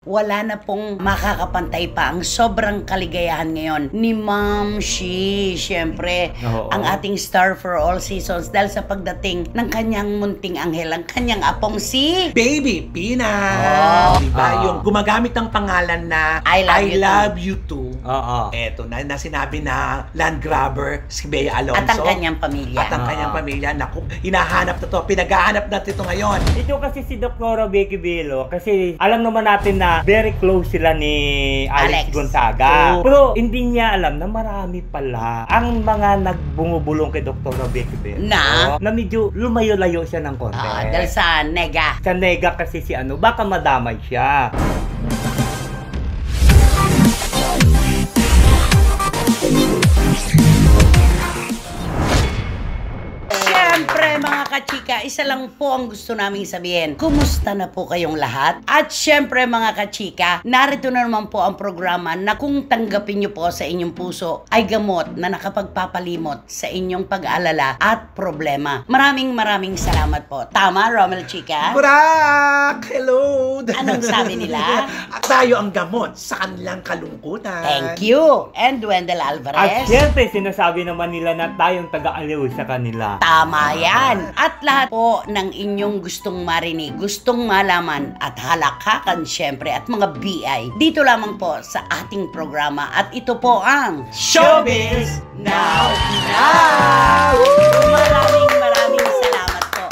Wala na pong makakapantay pa ang sobrang kaligayahan ngayon ni Ma'am Shi. Siyempre, ang ating star for all seasons dahil sa pagdating ng kanyang munting anghel, ang kanyang apong si Baby Pina. Diba? Yung gumagamit ng pangalan na I love you too. Eto na sinabi na land grabber si Bea Alonzo. At ang kanyang pamilya. At ang kanyang pamilya. Naku, hinahanap na to. Pinag-aanap natin ito ngayon. Ito kasi si Dr. Becky Bello, kasi alam naman natin na very close sila ni Alex Gonzaga. Pero hindi niya alam na marami pala ang mga nagbumubulong kay Dr. Becky Bello. Na medyo lumayo-layo siya ng konti. Dahil sa nega. Sa nega kasi si baka madamay siya. Siyempre mga kachika, isa lang po ang gusto naming sabihin. Kumusta na po kayong lahat? At siyempre mga kachika, narito na naman po ang programa na kung tanggapin nyo po sa inyong puso ay gamot na nakapagpapalimot sa inyong pag-alala at problema. Maraming salamat po. Tama, Romel Chika? Burak! Hello! Anong sabi nila? Tayo ang gamot sa kanilang kalungkutan. Thank you! And Wendell Alvarez? At siyempre, sinasabi naman nila na tayong taga-aliw sa kanila. Tama yan. At lahat po ng inyong gustong marinig, gustong malaman at halakhakan syempre at mga BI, dito lamang po sa ating programa. At ito po ang Showbiz Now! Maraming salamat po.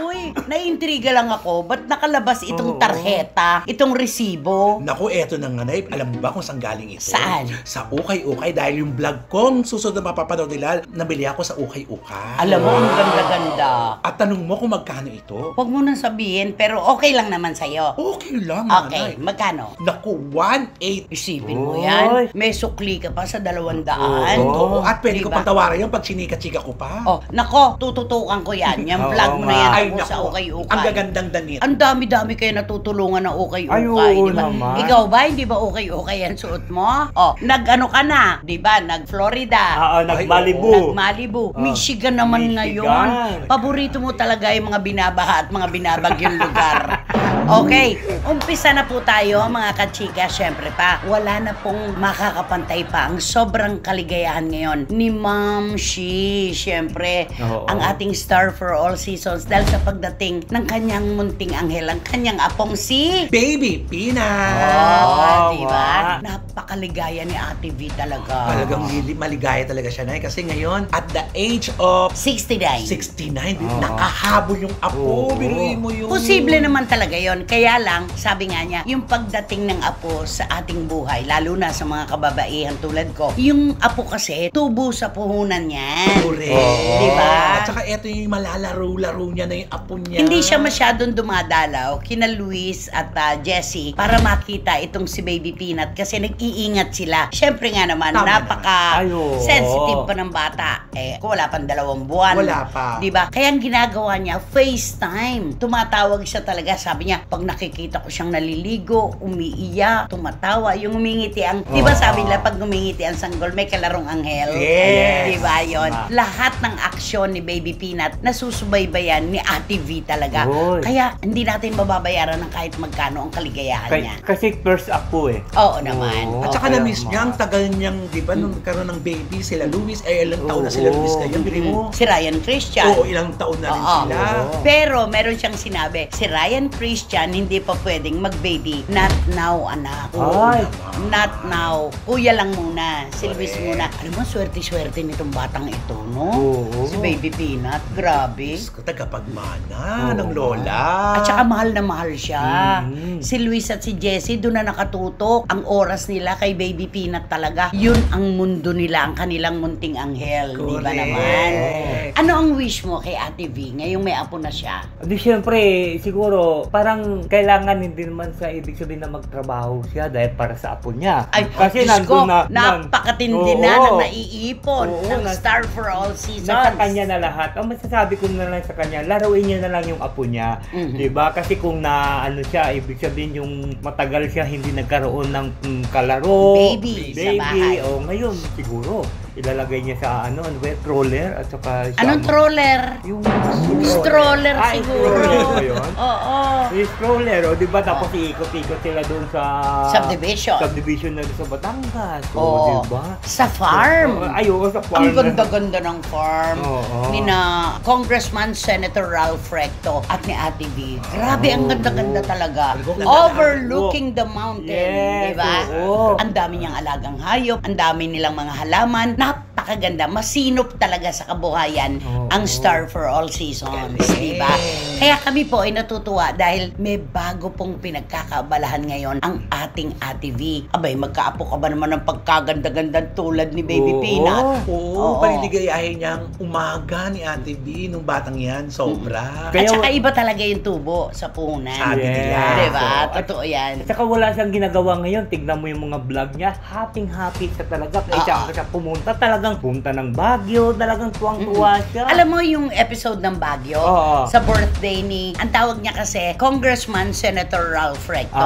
Uy, naintriga lang ako. Ba't nakalabas itong tarheta, itong resibo? Naku, eto na nga, Nay. Alam mo ba kung saan galing ito? Saan? Sa Ukay-Ukay. Dahil yung vlog kong susunod na mapapanood nila, nabili ako sa Ukay-Ukay. Alam mo, ang ganda-ganda. At tanong mo kung magkano ito? Huwag mo nang sabihin, pero okay lang naman sa'yo. Okay lang, Okay, Nanay. magkano? Naku, 1.8. Isipin mo yan. May sukli ka pa sa 200. Oo, at pwede ko Diba? patawaran yung pag chinika-chika ko pa. Oh, nako, tututukan ko yan. Yung vlog mo na yan Ay, ako sa naku, Ukay-Ukay. ang gagandang danit. Ang dami-dami kayo natutulungan ng Ukay-Ukay. Ay, oo diba? naman. Ikaw ba, hindi ba Ukay-Ukay yan suot mo? Oh, nag-ano ka na, di ba? Nag-Florida. Nag-Malibu. Nag-Malibu. Michigan naman Michigan. ngayon. Paborito mo talaga yung mga binabaha at mga binabagyong lugar. Okay, umpisa na po tayo mga kachika. Siyempre pa, wala na pong makakapantay pa ang sobrang kaligayahan ngayon ni Ma'am Shi. Siyempre, ang ating star for all seasons dahil sa pagdating ng kanyang munting anghel, ang kanyang apong si Baby Pina. Diba? Napakaligaya ni Ate V talaga. Talagang maligaya talaga siya, Nay. Kasi ngayon, at the age of 69. 69, nakahabol yung apo. Biruin mo yun. Posible naman talaga yon. Kaya lang, sabi nga niya, yung pagdating ng apo sa ating buhay, lalo na sa mga kababaihan tulad ko, yung apo kasi, tubo sa puhunan niyan. Correct. Diba? At saka eto yung malalaro-laro niya na yung apo niya. Hindi siya masyadong dumadalaw kina Luis at Jessie para makita itong si Baby Peanut kasi nag-iingat sila. Siyempre nga naman, napaka-sensitive pa ng bata. Kung wala pang 2 buwan. Wala pa. Diba? Kaya ang ginagawa niya, FaceTime. Tumatawag siya talaga. Sabi niya, pag nakikita ko siyang naliligo, umiiyak, tumatawa, yung umingiti ang, diba sabi nila, pag umingiti ang sanggol, may kalarong anghel. Yes. Diba yun? Lahat ng aksyon ni Baby Peanut, nasusubaybayan ni Ate V talaga. Kaya hindi natin mababayaran ng kahit magkano ang kaligayahan niya. Kasi first apo Oo naman. At saka na-miss niya, ang tagal niyang, di ba, nung karoon ng baby, sila Luis, ilang taon na sila Luis kayo, bili mo. Si Ryan Christian. Oo, ilang taon na rin sila. Pero meron siyang sinabi, si Ryan Christian hindi pa pwedeng mag-baby. Not now, anak. Not now. Kuya lang muna. Si Luis muna. Alam mo, swerte-swerte nitong batang ito, no? Si Baby Peanut. Grabe. Tagapagmana ng lola. At saka mahal na mahal siya. Si Luis at si Jessie doon na nakatutok. Ang oras nila kay Baby Peanut talaga. Yun ang mundo nila, ang kanilang munting anghel. Di ba naman? Ano ang wish mo kay Ate V ngayong may apo na siya? Di syempre, siguro, parang kailangan hindi naman sa ibig sabihin na magtrabaho siya dahil para sa apo niya. Ay, kasi Diyos ko, nandun na, napakatindi na ng naiipon ng Star for All Seasons. Nasa kanya na lahat. Ang masasabi ko na lang sa kanya, laruin niya na lang yung apo niya. Diba? Kasi kung na ano siya, ibig sabihin yung matagal siya hindi nagkaroon ng kalaro. Baby sa bahay. O ngayon, siguro. ilalagay niya sa troller at saka Anong troller? Yung stroller siguro. Stroller ba yun? Oo. Yung stroller, o diba tapos iikot-ikot sila doon sa subdivision na doon sa Batangas. Oo. Diba? Sa farm. Sa farm. Ang ganda-ganda ng farm. Ni na Congressman Senator Ralph Recto at ni Ate V. Grabe, ang ganda-ganda talaga. Overlooking the mountain. Yes, Diba? oo. Ang dami niyang alagang hayop, ang dami nilang mga halaman. Napakaganda. Masinop talaga sa kabuhayan ang Star for All Seasons. Diba? Kaya kami po ay natutuwa dahil may bago pong pinagkakaabalahan ngayon ang ating Ate V. Abay, magkaapo ka ba naman ng pagkaganda-ganda tulad ni Baby Peanut? Oo, paliligayahin niyang umaga ni Ate V nung batang yan. Sobra. At saka iba talaga yung tubo sa puhunan. Sabi nila. Diba? Totoo yan. At saka wala siyang ginagawa ngayon. Tignan mo yung mga vlog niya. Happy siya talaga. Kaya siya pumunta talagang punta ng Baguio. Talagang tuwang-tuwa siya. Alam mo yung episode ng Baguio? Sa birthday ni, ang tawag niya kasi, Congressman Senator Ralph Recto.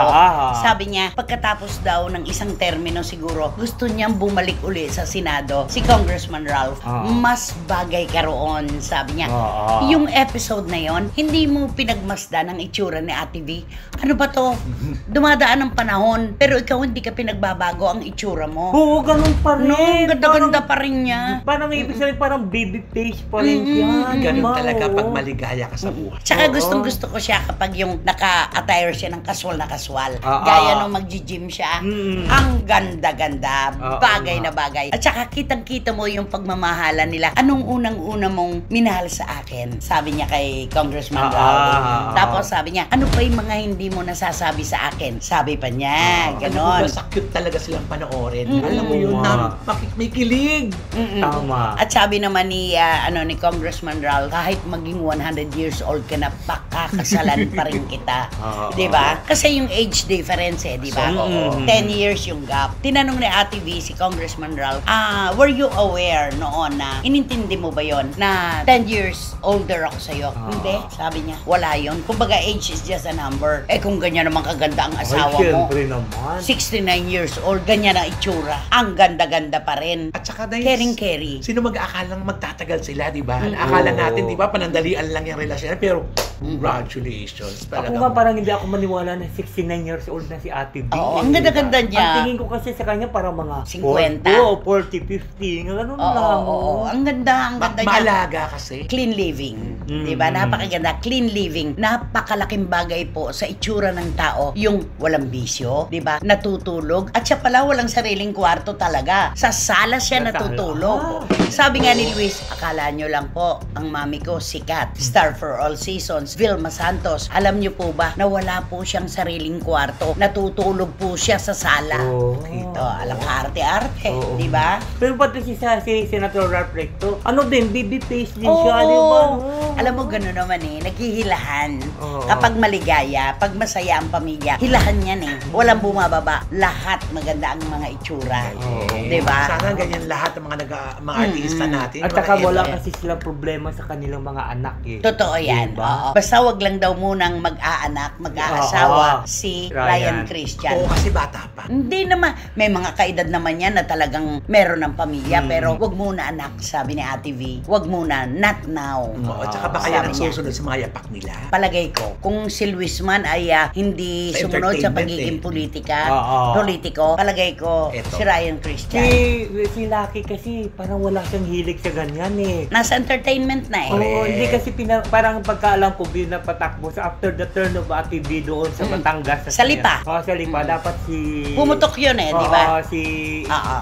Sabi niya, pagkatapos daw ng isang termino siguro, gusto niyang bumalik uli sa Senado. Si Congressman Ralph, mas bagay ka roon, sabi niya. Yung episode na yon, hindi mo pinagmasdan ang itsura ni Ate V. Ano ba to? Dumadaan ng panahon, pero ikaw hindi ka pinagbabago ang itsura mo. Oo, ganun pa rin. No, ganda-ganda pa rin niya. Parang ibig sabihin, parang baby face pa rin siya. Ganun talaga pag maligaya ka sa buhay. Tsaka gustong-gusto ko siya kapag yung naka-attire siya ng kaswal na kaswal. Gaya nung mag-gym siya. Ang ganda-ganda. Bagay na bagay. At saka kitang-kita mo yung pagmamahalan nila. Anong unang-una mong minahal sa akin? Sabi niya kay Congressman Raul. Tapos sabi niya, ano pa yung mga hindi mo nasasabi sa akin? Sabi pa niya. Ganon. Sa cute talaga silang panoorin. Alam mo yun na may kilig. Tama. At sabi naman ni ni Congressman Raul, kahit maging 100 years old ka na, pakakasalan pa rin kita. Diba? Kasi yung age difference diba? 10 years yung gap. Tinanong ni Ate V si Congressman Raul, were you aware noon na, inintindi mo ba yon na 10 years older ako sa'yo? Hindi. Sabi niya, wala yon. Kumbaga, age is just a number. Kung ganyan naman kaganda ang asawa mo, naman. 69 years old, ganyan ang itsura. Ang ganda-ganda pa rin. At saka caring-carry. Sino mag-aakalang magtatagal sila, di ba? Akala natin, di ba, panandalian lang yung relasyon. Pero, congratulations. Ako nga parang hindi ako maniwala na 69 years old na si Ate V. Oo, ang ganda-ganda niya. Ang tingin ko kasi sa kanya parang mga 50. 40, 50. Ganun lang. Oo, ang ganda niya. Maalaga kasi. Clean living. Diba? Napakaganda. Clean living. Napakalaking bagay po sa itsura ng tao. Yung walang bisyo. Diba? Natutulog. At siya pala walang sariling kwarto talaga. Sa sala siya natutulog. Sabi nga ni Luis, akala nyo lang po, ang mami ko sikat. Star for All Seasons. Vilma Santos. Alam nyo po ba na wala po siyang sariling kwarto. Natutulog po siya sa sala. Ito, alam arte-arte. Diba? Pero pati si Senator Ralph Recto, ano din, baby face din siya, diba? Alam mo, gano'n naman naghihilahan. Kapag maligaya, pag masaya ang pamilya, hilahan yan Walang bumababa. Lahat maganda ang mga itsura. Diba? Sana ganyan lahat ng mga artista natin. At saka wala kasi silang problema sa kanilang mga anak Totoo yan. Diba? Basta wag lang daw munang mag-aanak, mag-aasawa si Ryan Christian. Oo, kasi bata pa. Hindi naman. May mga kaedad naman yan na talagang meron ng pamilya, pero wag muna anak, sabi ni Ate V. Wag muna, not now. At saka baka yan ang susunod sa mga yapak nila. Palagay ko, kung si Luis man ay hindi sumunod sa pagiging politiko, palagay ko si Ryan Christian. Si Lucky kasi parang wala siyang hilig sa ganyan Nasa entertainment na hindi kasi parang pagkaalam ko pinapatakbo sa after the turn of Ate V doon sa Batangas. Sa Lipa. Sa Lipa. Dapat pumutok yun di ba? Si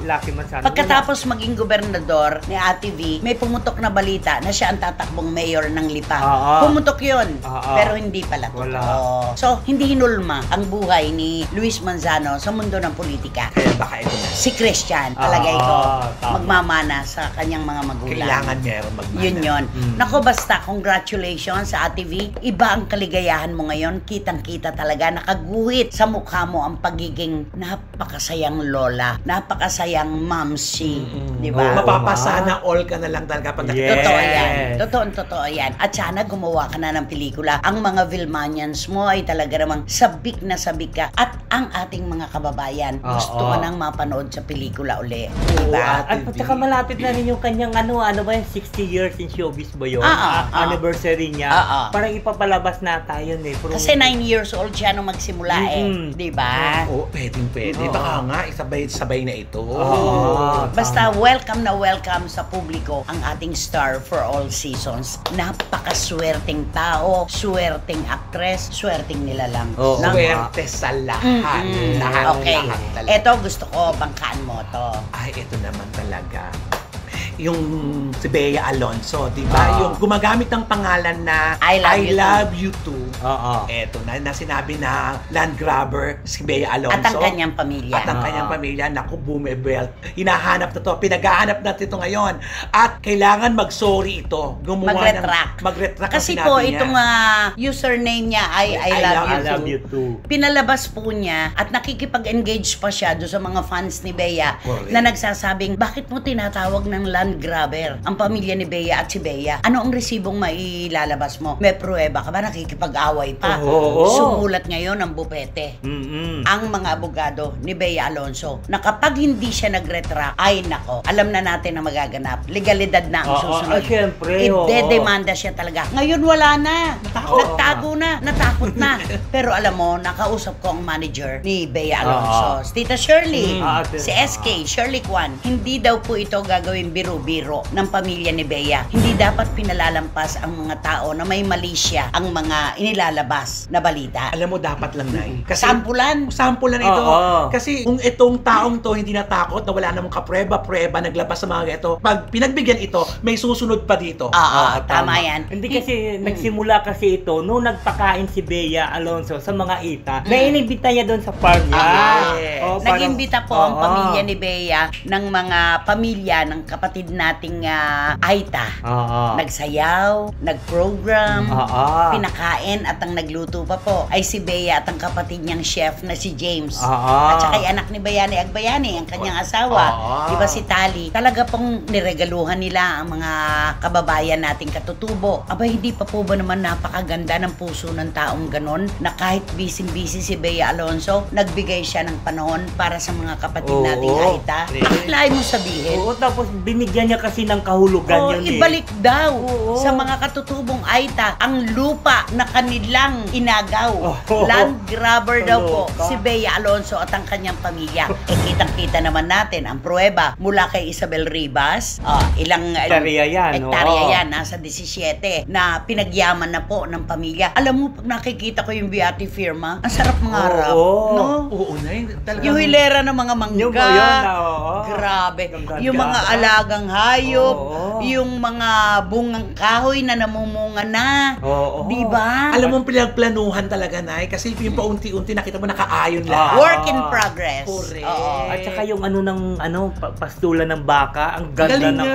Lucky Manzano. Pagkatapos maging gobernador ni Ate V, may pumutok na balita na siya ang tatakbong mayor ng Lipa. Pumutok yun. Pero hindi pala totoo. So, hindi hinulma ang buhay ni Luis Manzano sa mundo ng politika. Kaya baka ito na. Si Christian, palagay ko, magmamana sa kanyang mga magulang. Kailangan meron magmana. Yun. Nako, basta, congratulations sa Ate V. TV, iba ang kaligayahan mo ngayon. Kitang-kita talaga, nakaguhit sa mukha mo ang pagiging napakasayang lola, napakasayang mamsi, di ba? Mapapasana all ka na lang talaga pag Totoo yan. Totoo yan. At sana gumawa ka na ng pelikula. Ang mga Vilmanians mo ay talaga namang sabik na sabik ka. At ang ating mga kababayan, gusto ka nang mapanood sa pelikula uli. Diba? At saka malapit na rin yung kanyang ano ba yung 60 years in showbiz ba yun? Anniversary niya. Parang ipapalabas na tayo eh. Kasi 9 years old siya nung magsimula diba? Pwede. Baka nga, isabay-sabay na ito. Basta welcome na welcome sa publiko ang ating star for all seasons. Napakaswerteng tao, swerteng actress, swerteng nilalang. Swerte sa lahat. Lahat. Okay. Eto, gusto ko, bangkaan mo to. Ay, ito naman talaga. Yung si Bea Alonso, di ba? Yung gumagamit ng pangalan na I love you too. Eto na sinabi na land grabber si Bea Alonso. At ang kanyang pamilya. Naku, bumibelt. Hinahanap na to. Pinag-aanap natin ito ngayon. At kailangan mag-sorry ito. Mag-retract. Kasi po, itong username niya ay I love you too. Pinalabas po niya at nakikipag-engage pa siya doon sa mga fans ni Bea na nagsasabing, bakit mo tinatawag ng land grabber ang pamilya ni Bea at si Bea? Ano ang resibong mailalabas mo? May pruweba ka ba? Nakikipag-away pa. Sumulat ngayon ang bupete. Ang mga abogado ni Bea Alonso na kapag hindi siya nag-retract, ay nako, alam na natin na magaganap. Legalidad na ang susunod. Siyempre. Ide-demanda siya talaga. Ngayon wala na. Nagtago na. Natakot na. Pero alam mo, nakausap ko ang manager ni Bea Alonso. Si Tita Shirley. Si SK, Shirley Kwan. Hindi daw po ito gagawin biro ng pamilya ni Bea. Hindi dapat pinalalampas ang mga tao na may mali siya ang mga inilalabas na balita. Alam mo, dapat lang na kasi Sampulan ito. Kasi kung itong taong to hindi natakot na wala namang kapreba-preba naglabas sa mga ito, pag pinagbigyan ito, may susunod pa dito. Tama yan. Hindi kasi nagsimula kasi ito nung nagpakain si Bea Alonso sa mga ita. Nainibita niya doon sa farm niya. Nag-imbita po ang pamilya ni Bea ng mga pamilya ng kapatid nating Aita. Nagsayaw, nag-program, pinakain at ang nagluto pa po ay si Bea at ang kapatid niyang chef na si James. At saka yung anak ni Bayani Agbayani, ang kanyang asawa. Diba si Tali? Talaga pong niregaluhan nila ang mga kababayan nating katutubo. Aba, hindi pa po ba naman napakaganda ng puso ng taong ganon na kahit busy-busy si Bea Alonso, nagbigay siya ng panahon para sa mga kapatid nating Aita. Akalain mo sabihin. Tapos binigyan niya kasi ng kahulugan yun ibalik daw sa mga katutubong Aita ang lupa na kanilang inagaw. Land grabber daw po si Bea Alonso at ang kanyang pamilya. Kitang-kita naman natin ang pruweba mula kay Isabel Ribas. Ilang hektarya yan, nasa 17 na pinagyaman na po ng pamilya. Alam mo, pag nakikita ko yung Beati Firma, ang sarap mangarap. Yung hilera ng mga mangga. Grabe. Yung mga alagang hayop, yung mga bungang kahoy na namumunga na. Diba? Alam mo, pinagplanuhan talaga, Nay, kasi yung paunti-unti nakita mo nakaayon lahat. Work in progress. At saka yung pastula ng baka, ang ganda ng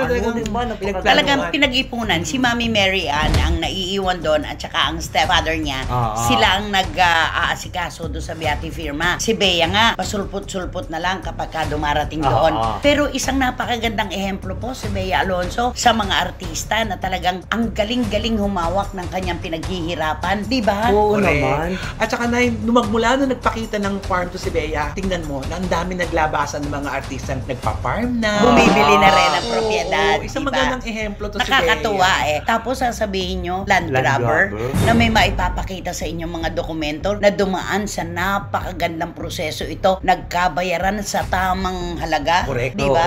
talagang pinag-ipunan. Si Mami Mary Ann ang naiiwan doon at saka ang stepfather niya. Sila ang nag-aasikaso doon sa Beati Firma. Si Bea nga, pasulput-sulput na lang kapag dumarating doon. Pero isang napakagandang ehemplo po si Bea Alonso sa mga artista na talagang ang galing-galing humawak ng kanyang pinaghihirapan. Diba? Oo naman. At saka magmula nung nagpakita ng farm to si Bea, tingnan mo, na ang dami naglabasan ng mga artista nagpa-farm na. Bumibili na rin ang propiedad. Isang magandang ehemplo to si Bea. Nakakatuwa Tapos sasabihin nyo, land grabber, na may maipapakita sa inyong mga dokumento na dumaan sa napakagandang proseso ito, nagkabayaran sa tamang halaga. Correct. Diba?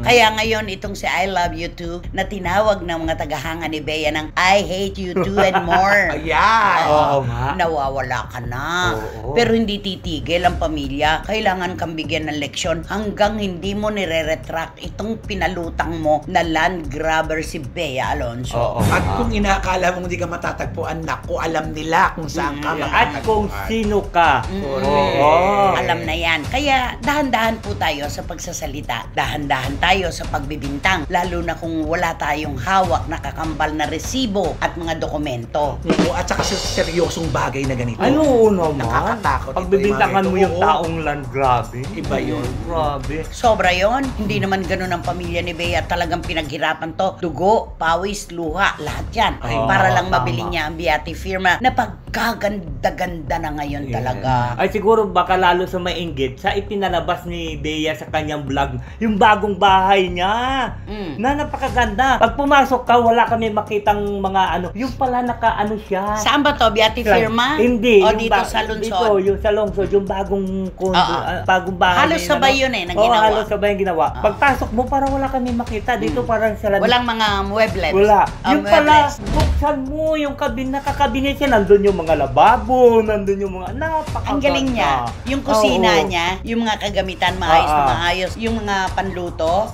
Kaya ngayon itong si I love you too na tinawag ng mga tagahanga ni Bea ng I hate you too and more. Nawawala ka na. Pero hindi titigil ang pamilya. Kailangan kang bigyan ng leksyon hanggang hindi mo nire-retract itong pinalutang mo na land grabber si Bea Alonso. At kung inakala mong hindi ka matatagpuan, naku, alam nila kung saan ka at kung sino ka. Alam na yan. Kaya dahan-dahan po tayo sa pagsasalita. Dahan-dahan tayo sa pagbibintang. Lalo na kung wala tayong hawak na kakambal na resibo at mga dokumento. At saka sa seryosong bagay na ganito. Ano naman? Nakakatakot. Pagbibintangan mo yung taong land, grabe. Iba yun. Grabe. Sobra yon. Hindi naman ganun ang pamilya ni Bea. Talagang pinaghirapan to. Dugo, pawis, luha, lahat yan. Para lang mabili niya ang Beati firma na pagkaganda-ganda na ngayon talaga. Ay siguro baka lalo sa mainggit sa ipinalabas ni Bea sa kanyang vlog yung bagong bahay niya na napakaganda. Pag pumasok ka wala kami makitang mga ano yung pala nakaano siya. Saan ba to? Beati firma? Hindi. O dito sa Lungsod? Dito, yung sa Lungsod, yung bagong kondo, bagong bahay. Halos sabay yun na ginawa. Halos sabay yung ginawa. Pagpasok mo parang wala kami makita. Dito parang sila. Walang mga muebles. Wala. Yung pala, buksan mo yung nakakabinet siya. Nandun yung mga lababo, nandun yung mga napakaganda. Ang galing niya. Yung kusina niya, yung mga kagamitan, maayos na maayos. Yung mga panluto,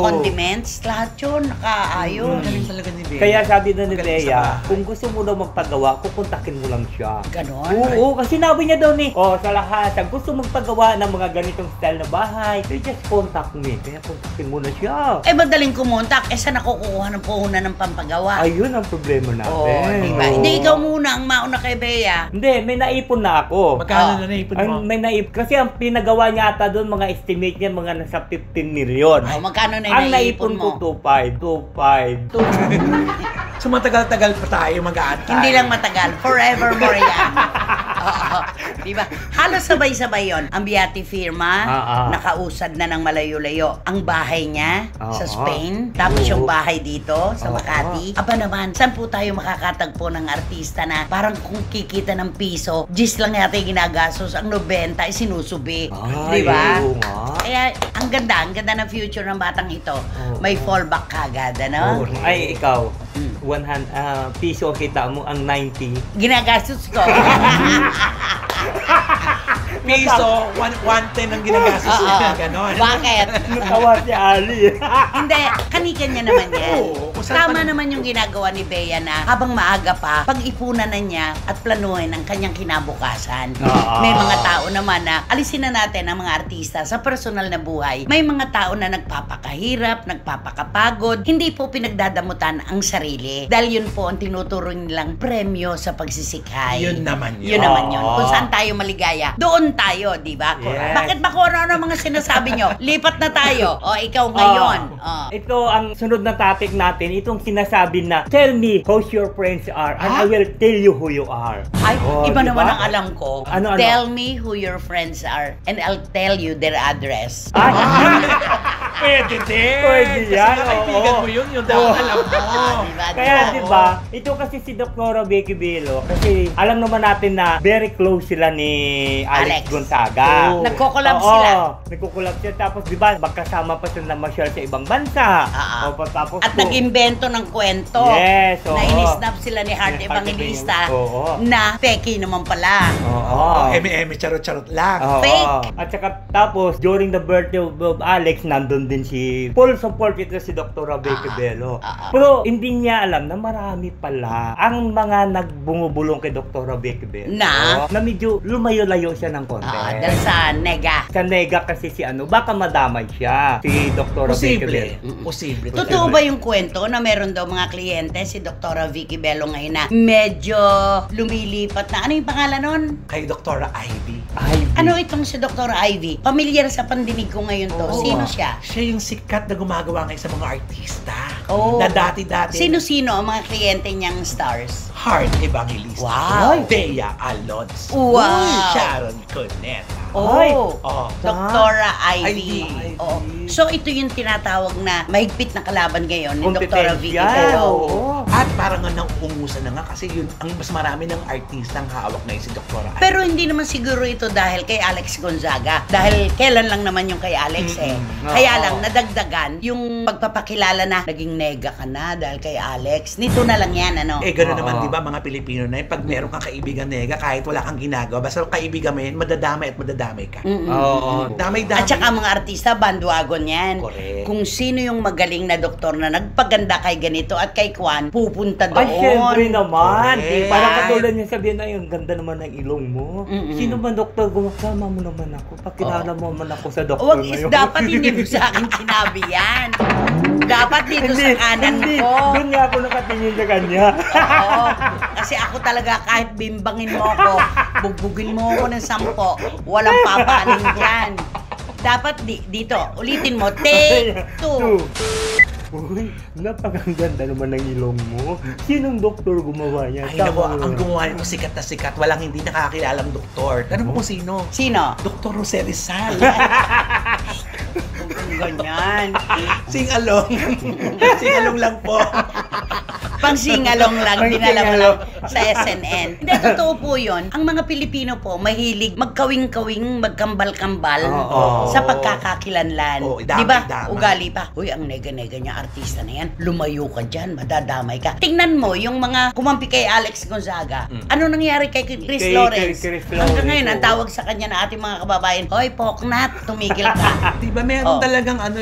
condiments, lahat yun, nakaayos. Galing talaga ni Bea. Kaya sabi na ni Bea, kung gusto mo daw magpagawa, pupuntakin mo lang siya. Ganon? Oo, kasi sinabi niya daw ni, sa lahat, kung gusto magpagawa ng mga ganitong style na bahay, they just contact me. Kaya kontakin mo na siya. Madaling kumontak. Saan ako kukuha ng puhunan ng pampagawa? Ayun ang problema natin. Diba? Hindi ikaw muna ang mauna kay Bea. Hindi, may naipon na ako. Magkano na naipon mo? May kasi ang pinagawa niya ata doon, mga estimate niya, mga nasa 15 million. Magkano na ang naipon mo? ko, 2.5. So matagal-tagal pa tayo mag-aantay. Hindi lang matagal. Forevermore yan. Diba? Halos sabay-sabay yon. Ang Beati firma, nakausad na ng malayo-layo. Ang bahay niya sa Spain, tapos yung bahay dito sa Makati. Aba naman, saan po tayo makakatagpo ng artista na parang kung kikita ng piso, gis lang yata yung ginagastos, ang 90 ay sinusubi. Diba? Kaya ang ganda ng future ng batang ito. May fallback kagad, ano? Ay, ikaw, 100 piso kita mo, ang 90. Ginagastos ko. Piso, 110 ang ginagastos niya. Ganon. Bakit? Natawa si Ali. Hindi, kanikan niya naman yan. Tama pa naman yung ginagawa ni Bea na habang maaga pa, pag-ipunan na niya at planuhin ang kanyang kinabukasan. May mga tao naman na, alisin na natin ang mga artista sa personal na buhay. May mga tao na nagpapakahirap, nagpapakapagod, hindi po pinagdadamutan ang sarili. Dahil yun po ang tinuturo nilang premyo sa pagsisikhay. Yun naman yun. Yun naman yun. Kung saan tayo maligaya, doon tayo, di ba? Yes. Bakit ba kung ano mga sinasabi nyo? Lipat na tayo. O, ikaw ngayon. Ito ang sunod na topic natin, itong sinasabi na, tell me who your friends are and I will tell you who you are. Ay, iba diba? naman ang alam ko. Ano? Tell me who your friends are and I'll tell you their address. Pwede din. Pwede yan, Kasi kaibigan mo yun, yung daw alam mo. Diba? Kaya diba, ito kasi si Dr. Becky Bello, kasi alam naman natin na very close sila ni Alex Gonzaga. Nagko-collab sila. Nagko-collab sila. Tapos diba, magkasama pa sila na masyal sa ibang bansa. Tapos At nag-imbento ng kwento. Yes, na inisnap sila ni Heart Evangelista na peki naman pala. Eme-eme, charot-charot lang. Fake. At saka tapos, during the birthday of Alex, nandun din si full support ito si Dr. Becky Bello. Pero hindi niya alam na marami pala ang mga nagbumubulong kay Dr. Becky Bello. Na medyo lumayo-layo siya ng konti. Dahil sa nega. Sa nega kasi si baka madamay siya. Si Dr. Becky Bello. Posible. Totoo ba yung kwento na meron daw mga kliyente si Dr. Vicky Bello ngayon na medyo lumilipat na? Ano yung pangalan nun? Kay Dr. Ivy. Ano itong si Dr. Ivy? Pamilyar sa pandinig ko ngayon to. Sino siya? Siya yung sikat na gumagawa ngayon sa mga artista. Oh. Na dati-dati. Sino-sino ang mga kliyente niyang stars? Heart Evangelista. Wow. Bea Alonso. Wow. Sharon Cuneta. Dr. Ivy. Ivy. So ito yung tinatawag na mahigpit na kalaban ngayon ni Dr. Vicky Bello. At parang nga nauungusan na nga kasi yun ang mas marami ng artista ang hawak na yun si Dr. Ivy. Pero hindi naman siguro ito dahil kay Alex Gonzaga. Dahil kailan lang naman yung kay Alex Kaya lang nadagdagan yung pagpapakilala na naging nega ka na dahil kay Alex. Nito na lang yan, ano? Gano'n naman, di ba, mga Pilipino na yun, pag meron kang kaibigan nega, kahit wala kang ginagawa, basta kaibigan mo yun, madadamay at madadamay ka. Damay-damay. At saka mga artista, bandwagon yan. Correct. Kung sino yung magaling na doktor na nagpaganda kay ganito at kay Kwan, pupunta doon. Ay, syempre naman. Correct. Parang katulad niya sabihin, ay, ang ganda naman ng ilong mo. Sino man doktor, gumasama mo naman ako. Pakilala mo naman ako sa doktor ngayon. Dapat hindi mo sa akin sinabi yan. Dapat dito sa kanan ko. Doon nga ako nakatingin sa kanya. Oo. Kasi ako talaga, kahit bimbangin mo ako, bugbugin mo ako ng 10, walang papaanin dyan. Dapat dito, ulitin mo, take 2. Uy, napakaganda naman ng ilong mo. Sinong doktor gumawa niya? Ay, naku, ang gumawa nito sikat na sikat. Walang hindi nakakilalang doktor. Tanong mo kung sino? Sino? Dr. Jose Rizal. Ganyan. Sing-along. Sing-along lang po. Pang singalong lang, dinala mo lang sa SNN. Hindi, totoo po yun. Ang mga Pilipino po, mahilig magkawing-kawing, magkambal-kambal sa pagkakakilanlan. Diba? Ugali pa. Uy, ang nega-nega niya, artista na yan. Lumayo ka dyan, madadamay ka. Tingnan mo, yung mga kumampi kay Alex Gonzaga. Ano nangyari kay Chris Lawrence? Hanggang ngayon, ang tawag sa kanya na ating mga kababayan, hoy, Poknat, tumigil ka. Diba, meron talagang ano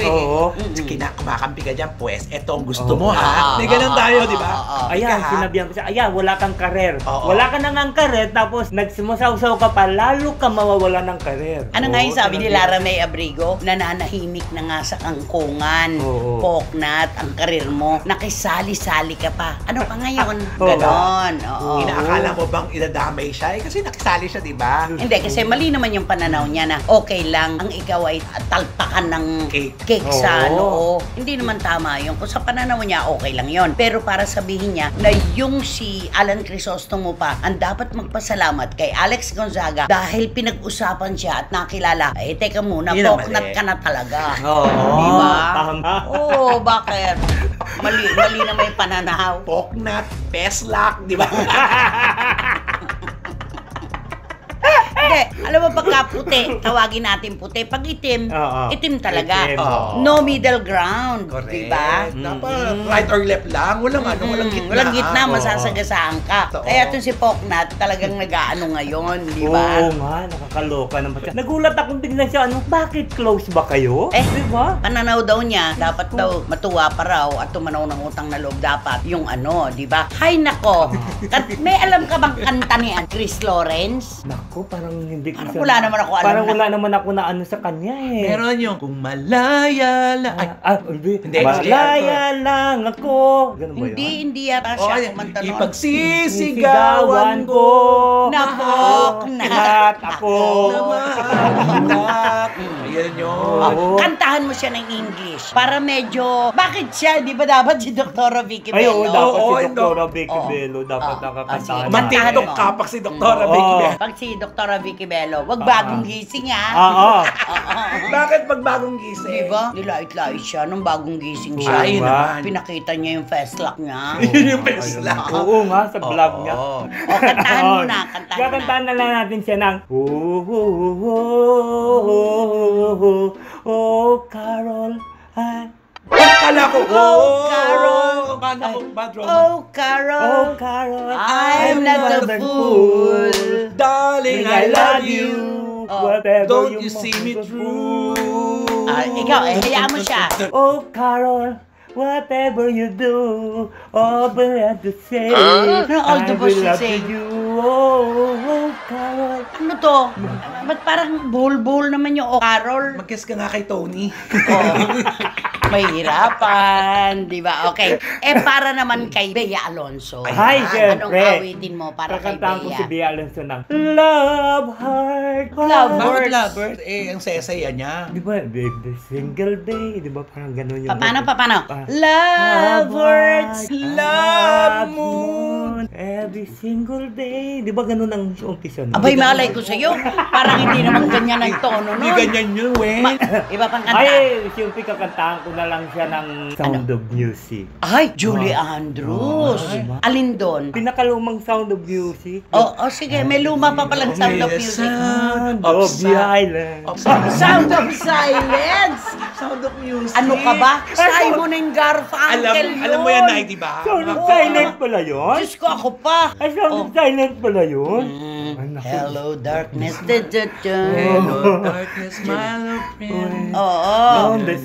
kumakampi ka dyan, pues, eto ang gusto mo, ha? May ganun tayo, diba? Ayan, sinabihan ko siya, ayan, wala kang karer. Wala ka na ngang karer, tapos nagsumasaw-saw ka pa, lalo ka mawawala ng karer. Ano nga yung sabi ni Lara May Abrigo? Nananahimik na nga sa kangkungan. Poknat, ang karir mo. Nakisali-sali ka pa. Ano pa ngayon? Ganon. Inaakala mo bang idadamay siya? Kasi nakisali siya, diba? Hindi, kasi mali naman yung pananaw niya na okay lang ang ikaw ay talpakan ng cake sa noo. Hindi naman tama yun. Kung sa pananaw niya, okay lang yon. Pero para sabihin niya na yung si Alan Crisostomo pa ang dapat magpasalamat kay Alex Gonzaga dahil pinag-usapan siya at nakilala. Eh, teka muna, Poknat ka na talaga. Diba? Tama. Oo, bakit? Mali na may pananaw. Poknat, Peslak, diba? Hindi, alam mo pagka puti, tawagin natin puti. Pag itim, itim talaga. Itim. No middle ground. Correct. Diba? Dapat right or left lang. Walang walang gitna. Walang gitna, masasagasaan ka. Kaya itong si Poknat talagang nag-aano ngayon, di ba? Oo nga, nakakaloka naman siya. Nagulat akong bigla siya, bakit close ba kayo? Diba? Pananaw daw niya, dapat daw matuwa pa raw at tumanaw ng utang na loob dapat yung ano, di ba? Hay nako, may alam ka bang kanta ni Chris Lawrence? Nako, parang hindi ko wala naman ako alam parang wala naman ako na ano sa kanya eh. Meron yung kung malaya lang. Hindi. Malaya lang ako. Ganun ba yun? Hindi yata siya kumanta nun. Ipagsisigawan ko na Poknat ako. Ayan yun. Kantahan mo siya ng English para medyo, bakit siya? Di ba dapat si Dr. Vicky Bello? Ay, dapat si Dr. Vicky Bello. Dapat nakakantahan. Mag-TikTok ka pag si Dr. Vicky Bello. Pag si Dr. Vicky Bello, wag bagong gising Bakit pag bagong gising? Diba? Nilait-lait siya nung bagong gising siya. Ay, naman. Pinakita niya yung Festlock niya. Yun yung Festlock. Oo nga, sa vlog niya. Kantahan mo na. Kakantahan na lang natin siya ng Oh, Carol. Kala ko, Carol. Oh, Carol. I'm not a fool. Darling, I love you. Don't you see me through? Ikaw, hayaan mo siya. Oh, Carol. Whatever you do, all I have to say, all the I will love say. you. Oh, Carol. Ano to? Ba't parang bull naman yung Carol? Mag-guess ka nga kay Tony. Mahirapan, di ba? Okay. Para naman kay Bea Alonso. Ay, siyempre. Anong awitin mo para kay Kakantahan ko Bea? si Bea Alonso ng Love Heart. Bakit Lovebird? Ang saya-saya niya. Di ba, every single day, di ba parang gano'n yung... Paano? Love words, love moon. Every single day. Di ba gano'n ang umpisa nun? Abay, malay ko sa'yo. Parang hindi naman ganyan ang tono nun. Hindi ganyan yun, Wen. Iba pang kanta. Ay, siyempre kakantahan ko na lang siya ng Sound of Music. Ay, Julie Andrews. Alin doon? Pinakalumang Sound of Music. Sige. May luma pa palang Sound of Music. Sound of the Island. Sound of Silence. Sound of Music. Ano ka ba? Simon and Garfunkel yun. Alam mo yan, Nay, di ba? Sound of Silence pala yun? Diyos ko, ako pa. Ay, Sound of Silence pala yun? Ay, Hello, darkness. Hello, darkness, my old friend. Oo. The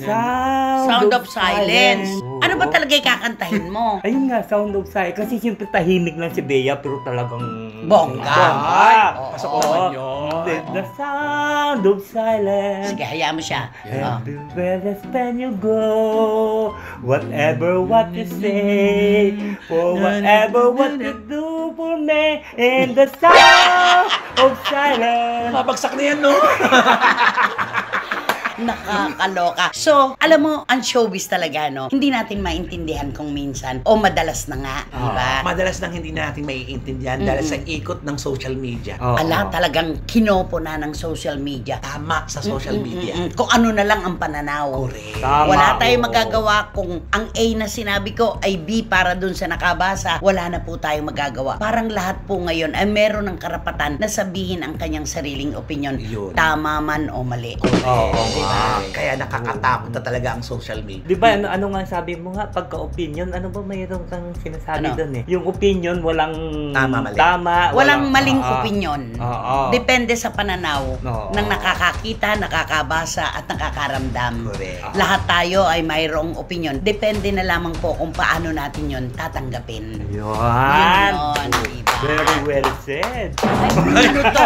Sound of silence. Ano ba talaga ikakantahin mo? Ayun nga, Sound of Silence. Kasi siyempre tahimik lang si Bea, pero talagang... Bongga. Ay, Oo. pasok naman yun. The sound of silence. Sige, hayaan mo siya. Everywhere the stand you go, whatever what you say, for whatever what you do for me, in the sound of silence. Mabagsak na yan, no? Nakakaloka. So, alam mo, ang showbiz talaga, no? Hindi natin maintindihan kung minsan, o madalas na nga, di ba? Madalas nang hindi natin maiintindihan dahil sa ikot ng social media. Ala, talagang kinopo na ng social media. Tama sa social media. Kung ano na lang ang pananaw. Correct. Tama. Wala tayong magagawa kung ang A na sinabi ko ay B para dun sa nakabasa. Wala na po tayong magagawa. Parang lahat po ngayon ay meron ng karapatan na sabihin ang kanyang sariling opinion. Yun. Tama man o mali. Kaya nakakatakot na talaga ang social media. Di ba, ano nga sabi mo nga, pagka-opinion, ano ba mayroon kang sinasabi Ano? doon eh? Yung opinion, walang Tama, mali. Walang maling opinion. Oo. Depende sa pananaw Oo. ng nakakakita, nakakabasa at nakakaramdam. Correct. Lahat tayo ay mayroong opinion. Depende na lamang po kung paano natin yon tatanggapin. Yun. Yun, diba? Very well said. Ay, ano to?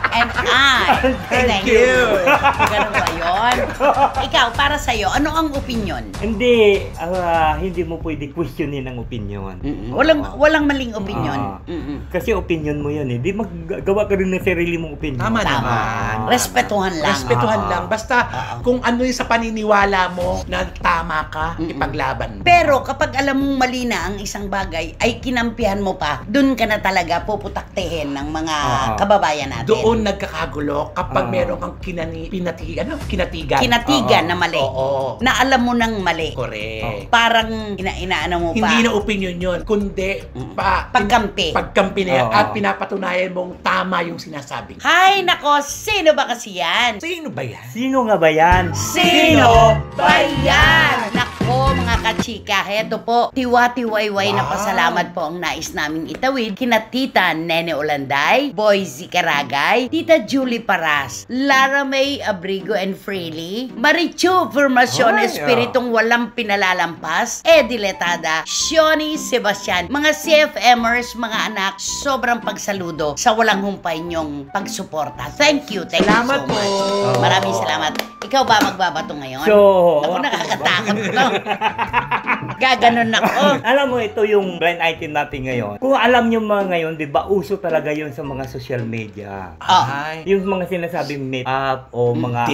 And I. Thank you. Ganun ba yun? Ikaw, para sa'yo, ano ang opinion? Hindi mo pwede questionin ang opinion. Walang maling opinion. Kasi opinion mo yan eh. Di maggawa ka rin ng sarili mong opinion. Tama naman. Respetuhan lang. Respetuhan lang. Basta kung ano yung sa paniniwala mo na tama ka, ipaglaban mo. Pero kapag alam mong mali na ang isang bagay, ay kinampihan mo pa, dun ka na talaga puputaktehin ng mga kababayan natin. Doon nagkakagulo kapag meron kang kinatigan. Kinatigan na mali. Oo. Na alam mo nang mali. Correct. Parang inaano mo pa. Hindi na opinion yun, kundi Pagkampi. Pagkampi na yan at pinapatunayan mong tama yung sinasabi. Hay nako, sino ba kasi yan? Sino ba yan? Sino nga ba yan? Sino ba yan? Nako mga kachika, heto po, tiwa-tiwayway na pasalamat po ang nais naming itawid kina Tita Nene Olanday, Boy Zikaragay, Tita Julie Paras, Lara May Abrigo and Freely, Marichu Formacion Espiritong walang pinalalampas, Eddie Letada, Shoni Sebastian, mga CFMers, mga anak, sobrang pagsaludo sa walang humpay niyong pagsuporta. Thank you so Salamat much. po. Maraming salamat. Ikaw ba magbabato ngayon? So, ako nakakatakot to. Gaganon ako. Alam mo, ito yung blind item natin ngayon. Kung alam nyo mga ngayon, di ba, uso talaga yun sa mga social media. Ay. Yung mga sinasabing meet up o mga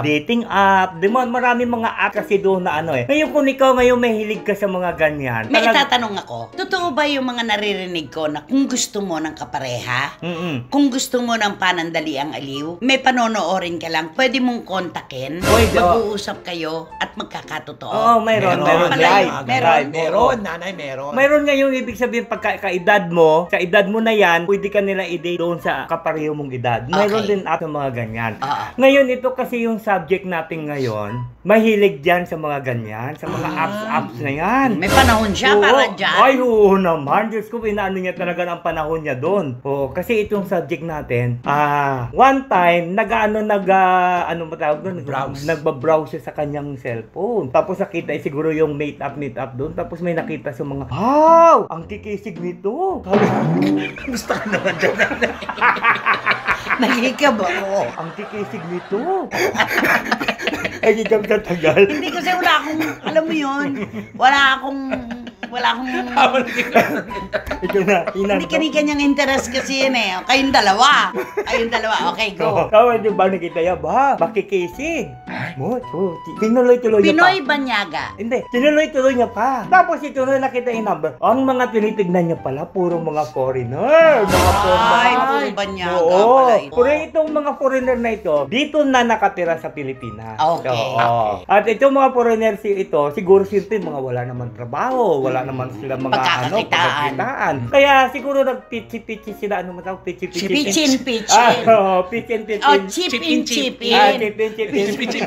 Dating app. Di ba, marami mga app kasi doon na ano eh. Ngayon kung ikaw ngayon may hilig ka sa mga ganyan. May itatanong ako, totoo ba yung mga naririnig ko na kung gusto mo ng kapareha, kung gusto mo ng panandaliang aliw, may panonoorin ka lang, pwede mong kontakin, mag-uusap kayo at magkakatotoo. Oo, meron. Nanay, meron. Mayroon nga yung ibig sabihin pagka-edad mo, sa edad mo na yan, pwede ka nila i-date doon sa kapareho mong edad. Mayroon din at mga ganyan. Ngayon, ito kasi yung subject natin ngayon, mahilig dyan sa mga ganyan, sa mga apps na yan. May panahon siya para dyan. Ay, oo naman. Diyos ko, inaano niya talaga ang panahon niya doon. Oo, kasi itong subject natin, one time, nagbabrowse siya sa kanyang cellphone. Tapos nakita siguro yung meet up doon. Tapos may nakita sa mga, wow! Ang kikisig nito. Gusto ka naman dyan. Nagigab ako. Ang kikisig nito. Ay, gigab sa tagal. Hindi kasi wala akong, alam mo yun, wala akong Ito na, hindi kanya-kanyang interest kasi yun eh. Kayong dalawa. Okay, go. Tawag yung ba nakita yan? Ba, makikisig. Mo, tinuloy-tuloy niya pa. Pinoy Banyaga. Hindi, tinuloy-tuloy niya pa. Tapos ito na nakita yung number. Ang mga tinitignan niya pala, puro mga foreigner. Pinoy Banyaga pala ito. Pero itong mga foreigner na ito, dito na nakatira sa Pilipinas. Okay. At itong mga foreigner ito, siguro siyempre mga wala naman trabaho, wala naman sila mga pagkakitaan. Kaya siguro nag-pitchy-pitchy sila, ano matawag? Pitchin-pitchin. Pitchin-pitchin. Pitchin-pitchin. Oh, chip-in-chip-in. Chip-in-chip-in.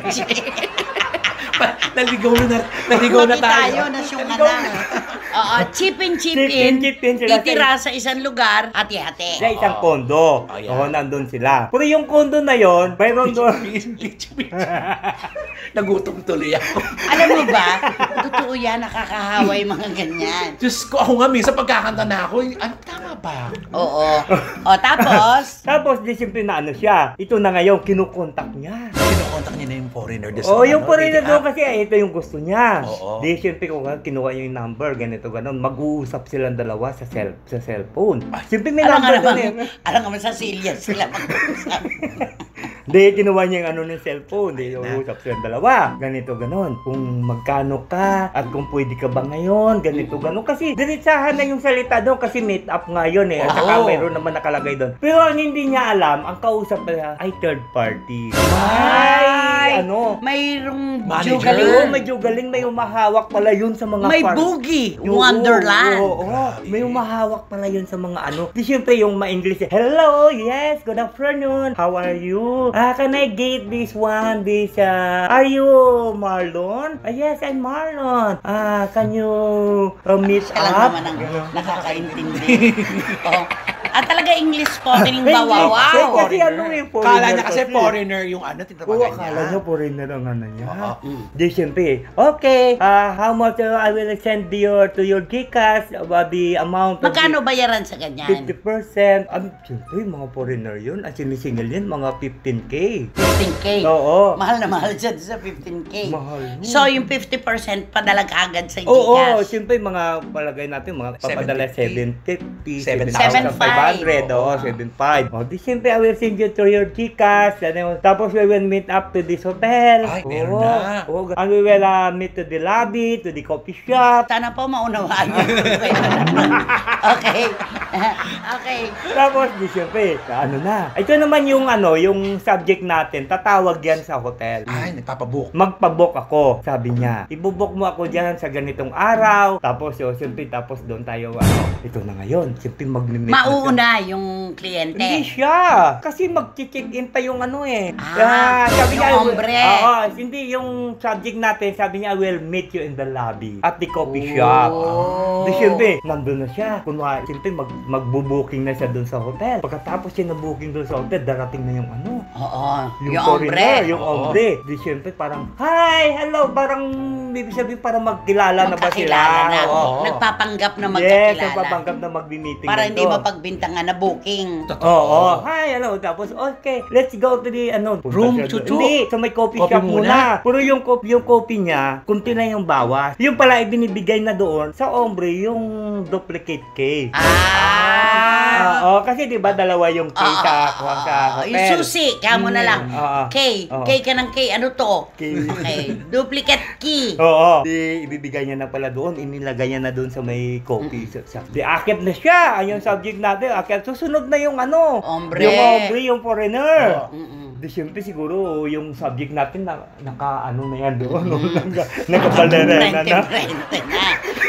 Naligaw na tayo. Nasyungan na. Oo, chip in sila titira sa isang lugar, hati-hati. Sa isang kondo. Oo, nandun sila. Pero yung kondo na yon, mayroon doon. Nagutom tuloy ako. Alam mo ba, totoo yan, nakakahawa yung mga ganyan. Diyos ko, ako nga minsan pagkakanta na ako, ano, tama ba? Oo. O, tapos? Tapos, di siyempre na ano siya. Ito na ngayon, kinukontak niya. Kinukontak niya na yung foreigner. Oo, yung foreigner doon kasi ito yung gusto niya. Oo. Di siyempre kung kinuha niya yung number, ganito, ganon, mag-uusap silang dalawa sa cellphone. Siyempre may number doon eh. Alam naman sa silya sila mag-uusap. Di, kinuha niya yung ano ng cellphone. Di, uusap silang dalawa. Ganito, ganon. Kung magkano ka, at kung pwede ka ba ngayon, ganito, ganon. Kasi, diretsahan na yung salita doon kasi meet up ngayon eh. At saka mayroon naman nakalagay doon. Pero ang hindi niya alam, ang kausap niya ay third party. Ay, ano? Mayroong manager. jugaling. May jugaling, may umahawak pala yun sa mga May boogie. Wonderland. Oo, may umahawak pala yun sa mga ano. Di syempre yung ma-English eh. Hello, yes, good afternoon. How are you? Can I get this one? Are you Marlon? Yes, I'm Marlon. Can you meet Siya lang up? naman ang nakakaintindi. Oh. At talaga English spoken ba? Wow. Kasi ano eh, foreigner. Kala niya kasi foreigner yung ano, Oo, tinawagan niya. akala niya foreigner ang ano niya. Di Mm. siyempre, okay, how much I will send to your Gcash about the amount of Magkano bayaran sa ganyan? 50%. Siyempre, mga foreigner yun. At sinisingil yun, mga 15K. 15K. Oo. Mahal na mahal siya sa 15K. Mahal yun. So, yung 50% padala agad sa Gcash. Oo, siyempre, mga palagay natin, mga papadala 750, 7,500. 7,500. O, di siyempre, I will send you to your Gcash. Tapos, we will meet up to this hotel. Ay, meron na. And we will meet to the lobby, to the coffee shop. Sana po maunawaan niyo. Okay. Okay. Tapos, di siyempre, ano na. Ito naman yung yung subject natin. Tatawag yan sa hotel. Ay, nagpapabook. Magpabook ako, sabi niya. Ibubook mo ako dyan sa ganitong araw. Tapos, siyempre, tapos doon tayo, ito na ngayon. Siyempre, mag-meet. Mauna yung kliyente. Hindi siya. Kasi mag-check-in pa yung sabi niya, hombre. hindi yung subject natin. Sabi niya, I will meet you in the lobby at the coffee shop. Di siyempre, nandun na siya. Kunwari, siyempre, magbubuking na siya doon sa hotel. Pagkatapos siya na-booking doon sa hotel, darating na yung Oo. yung hombre. Yung hombre. Di siyempre, parang, hi, hello, parang, ibig sabihin, parang magkilala na ba sila? Magkakilala na. Oo. Nagpapanggap na Yes, magkakilala. nagpapanggap na mag-meeting. Para hindi mapagbintangan na booking. Oo. Hi, hello. Tapos, okay, let's go to the, Room punta siya chuchu. doon. Hindi, sa may coffee Coffee shop muna. muna. Pero yung coffee niya, kunti na yung bawas. Yung pala, ibinibigay na doon sa hombre, yung duplicate cake. Oo, kasi di ba dalawa yung cake sa hotel. Yung susi, kaya mo na lang. K. Oo. K ka ng K. Ano to? K. Okay. Duplicate key. Oo. Di, ibibigay niya na pala doon, inilagay niya na doon sa may coffee shop. Di, akit na siya. Yung subject natin, akit. Susunod na yung Hombre. Yung hombre, yung foreigner. Mm-mm. Di, siyempre siguro, yung subject natin, naka-ano na yan doon. Nakabalerena na. Na.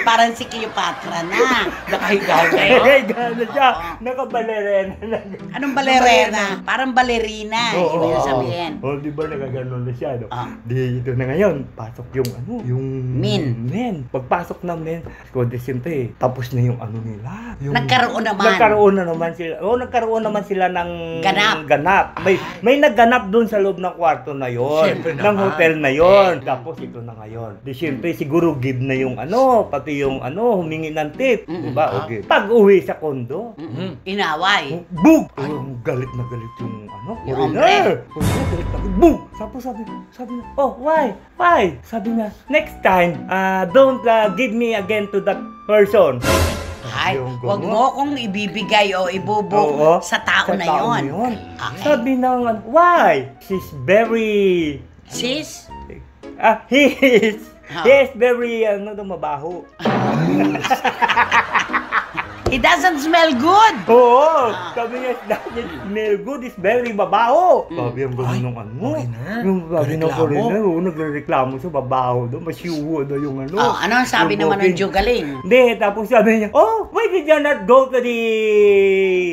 Parang si Cleopatra na. Nakahiga na. Nakahiga na siya. Nakabalerena na. Anong balerena? Parang balerina. Ibig yung sabihin. Di ba nagaganon na siya, no? Di, ito na ngayon. Pasok yung yung men. Pagpasok ng men, di siyempre, tapos na yung nila. Nagkaroon naman. Nagkaroon naman sila ng ganap. May nagganap doon sa loob ng kwarto na yon, ng hotel na yon. Tapos ito na ngayon. Di siyempre siguro give na yung pati yung humingi ng tip, di ba? Okay. Pag-uwi sa kondo, inaway. bug! Galit na galit yung foreigner. Galit na galit. Bug! Sabi niya, oh, why? Sabi niya, next time, don't give me again to that person. Ay, wag mo kong ibibigay o ibubuk sa tao na yon. Okay. Sabi ng, why? She's very... Sis? He is very, mabaho. It doesn't smell good. Oo. Sabi niya, it doesn't smell good. It's very babaho. Sabi ang gano'n nung ano. Yung sabi ng foreigner, nagre-reklamo sa babaho doon. Masyuho na yung ano. Ano ang sabi naman ng Jugaling? Hindi, tapos sabi niya, oh, why did you not go to the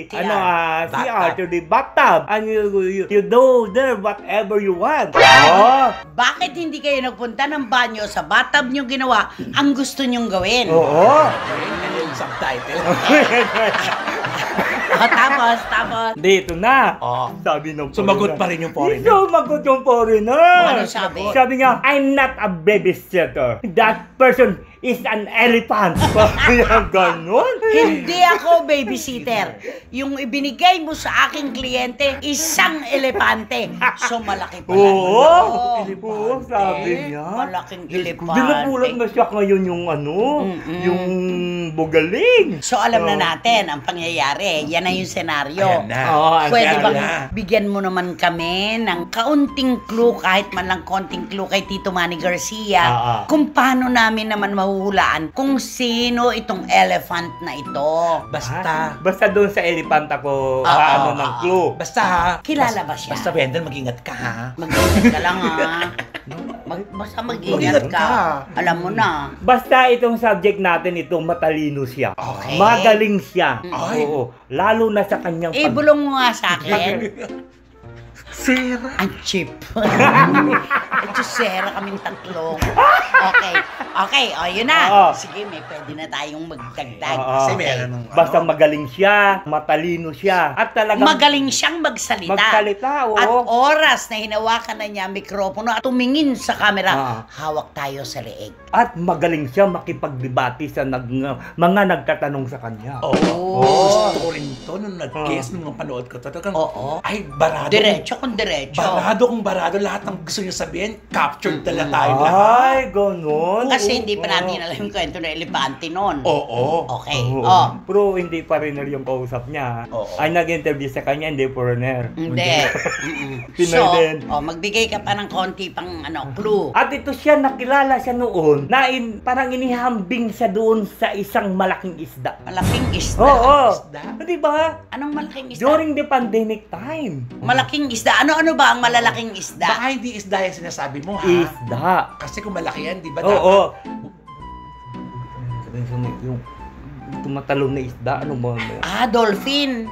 CR, to the bathtub, and you do there whatever you want. Bakit hindi kayo nagpunta ng banyo sa bathtub nyo ginawa ang gusto nyong gawin? Oo. Yung subtitle. Tapos. Dito na. Sabi ng Sumagot pa rin yung foreigner. Sumagot yung foreigner. Ano sabi? Sabi niya, I'm not a babysitter. That person is an elephant. Sabi niya, ganun. Hindi ako babysitter. Yung ibinigay mo sa aking kliyente, isang elepante. So malaki pala. Oo, sabi niya. Malaking elepante. Dinapulat na siya ngayon yung yung bugaling. So alam na natin ang pangyayari. Yan na yung senaryo. Ayan na. Pwede bang bigyan mo naman kami ng kaunting clue, kahit man lang konting clue kay Tito Manny Garcia, kung paano namin naman mahuhulaan kung sino itong elephant na ito. Basta doon sa elephant ako ng clue. Basta ha. Kilala ba siya? Basta Wendell, mag-ingat ka ha. Mag-ingat ka lang ha. Basta mag-ingat ka. Alam mo na. Basta itong subject natin, itong matalino siya. Okay. Magaling siya. Ay. Oo. Lalo na sa kanyang Bulong mo nga sa akin. Sira. Ang cheap. Sera kaming tatlo. Okay, yun na. Sige, may pwede na tayong magdagdag. Kasi meron ng basta magaling siya, matalino siya, at talagang magaling siyang magsalita. oo. At oras na hinawakan na niya ang mikropono at tumingin sa camera, hawak tayo sa leeg. At magaling siya makipagdebate sa mga nagtatanong sa kanya. Gusto ko rin to nung nag-guess nung panood ko. Talagang, ay, barado. Diretso kung diretso. Barado. Lahat ng gusto niyo sabihin, captured tala tayo lahat. Ay, ganun. Kasi hindi pa natin alam yung kwento ng elepante noon. Okay. Pero hindi pa rin yung kausap niya. Ay, nag-interview sa kanya, hindi foreigner. Hindi. Pinoy din. Magbigay ka pa ng konti pang clue. At ito siya, nakilala siya noon, na parang inihambing siya doon sa isang malaking isda. Malaking isda? Oo. Di ba? Anong malaking isda? During the pandemic time. Malaking isda? Ano ba ang malalaking isda? Baka hindi isda yung sinasabi mo ha? Isda. Kasi kung malaki yan, di ba? Oo. Yung tumatalon na isda, ano ba? Dolphin.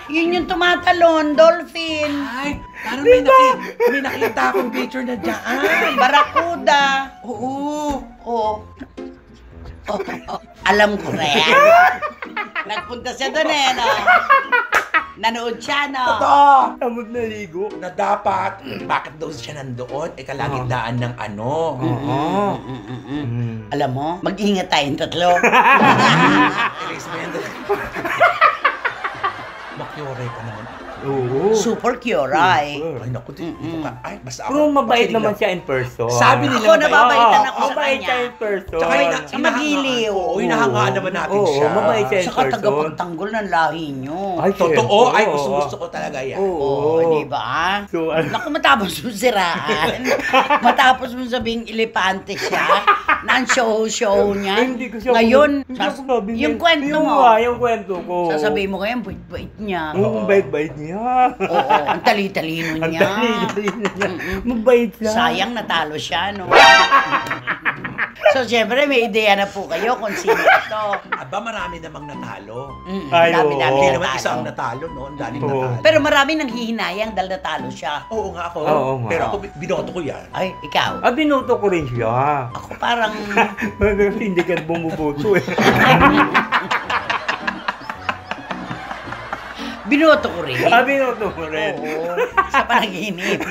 Yun yung tumatalon, dolphin. Ay, parang may nakita akong picture na dyan. Barakuda. Oo. Alam ko na yan. Nagpunta siya doon no? Nanood siya, no? Totoo! Tamod na ligo. Na dapat, bakit daw siya nandoon? Kalagitnaan ng ano. Alam mo, mag-ingat tayong tatlo. Erase mo yan. Makyore pa naman. Oo. Super cure, ay. Ay, naku, ay, basta ako. Pero mabait naman siya in person. Sabi nila, ako nababaitan ako sa mabait kanya. siya in person. Tsaka magiliw. Oo, hinahangaan naman natin siya. Mabait siya in Saka person. tagapagtanggol ng lahi nyo. Ay, totoo, ay gusto ko talaga yan. Di ba? So, naku, matapos mo siraan. Matapos mo sabing elepante siya, na ang show niya. Hindi ko siya. Ngayon, yung kwento mo. Yung kwento ko. Sasabihin mo ngayon, bait-bait niya. Oo, bait-bait niya. Oo, ang tali-talino niya. Ang talino niya. Mabait siya. Sayang natalo siya, no? So, syempre, may ideya na po kayo kung sino ito. Aba, marami namang natalo. Ay, Dami-dami Hindi natalo. naman isang natalo, no? Ang daming natalo. Pero marami nang hihinayang dahil natalo siya. Oo nga ako. Oo nga. Pero ako, binoto ko yan. Ay, ikaw. Binoto ko rin siya. Ako parang... Hindi ka bumuboto eh. Binoto ko rin. Binoto ko rin. Oo. Sa panaginip.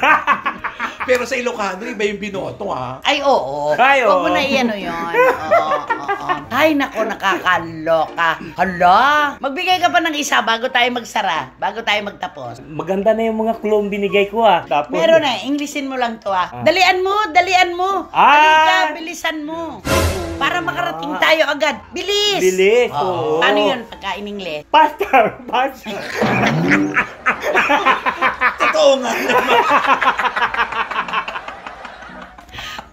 Pero sa Ilocano, iba yung binoto, ha? Ay, oo. Ay, oo. Huwag mo na iyan yun. Oo. Ay, nako, nakakaloka. Hala, magbigay ka pa ng isa bago tayo magsara. Bago tayo magtapos. Maganda na yung mga clue binigay ko Tapos, Meron na, Englishin mo lang to Dalian mo. Halika, bilisan mo. Para makarating tayo agad. Bilis! Bilis, oo. Paano yun pagka in English? Faster! Totoo nga naman.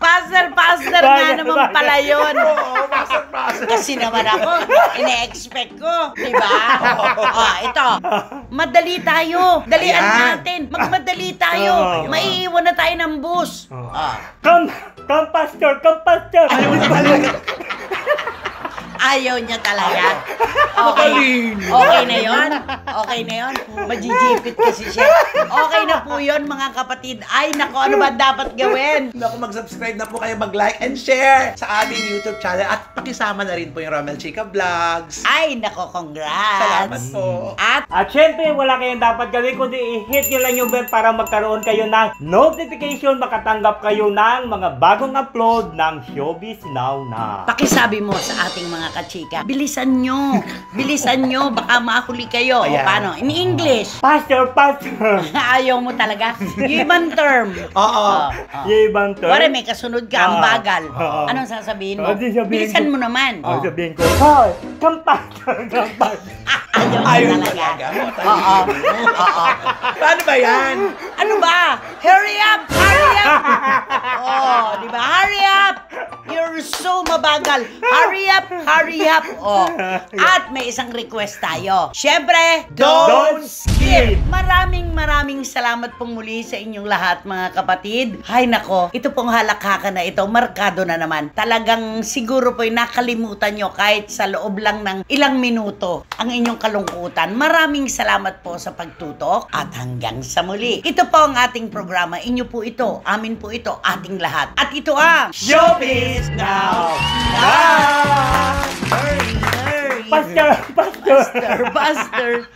Faster nga naman pala yun. Oo, pasok. Kasi naman ako, ine-expect ko. Diba? Ito. Madali tayo. Dalian natin. Magmadali tayo. Maiiwan na tayo ng bus. Come, Pastor! Come, Pastor! Ayaw niya talaga. Okay na yun? Okay na yun? Majijipit kasi siya. Okay na po yun, mga kapatid. Ay, nako, ano ba dapat gawin? Naku, mag-subscribe na po kayo, mag-like and share sa ating YouTube channel. At pakisama na rin po yung Romel Chica Vlogs. Ay, nako, congrats. Salamat po. At syempre, wala kayong dapat gawin kundi i-hit nyo lang yung bell para magkaroon kayo ng notification, makatanggap kayo ng mga bagong upload ng Showbiz Now na. Pakisabi mo sa ating mga kachika, bilisan nyo, baka mahuli kayo. O paano? In English. Pastor! Ayaw mo talaga? Yung ibang term. Yung ibang term? Wala, may kasunod ka, ang bagal. Anong sasabihin mo? Bilisan mo naman. Sabihin ko, Hoy! Come, Pastor! Ayaw talaga. Paano ba yan? Ano ba? Hurry up! Hurry up! Di ba? Hurry up! You're so mabagal. Hurry up! Hurry up! At may isang request tayo. Siyempre, don't skip! Maraming salamat pong muli sa inyong lahat, mga kapatid. Hay nako, ito pong halakhakan na ito, markado na naman. Talagang siguro po'y nakalimutan nyo kahit sa loob lang ng ilang minuto ang inyong kalungkutan. Maraming salamat po sa pagtutok at hanggang sa muli. Ito po ang ating programa. Inyo po ito, amin po ito, ating lahat. At ito ang Showbiz Now! Hurry! Pastor! Buster!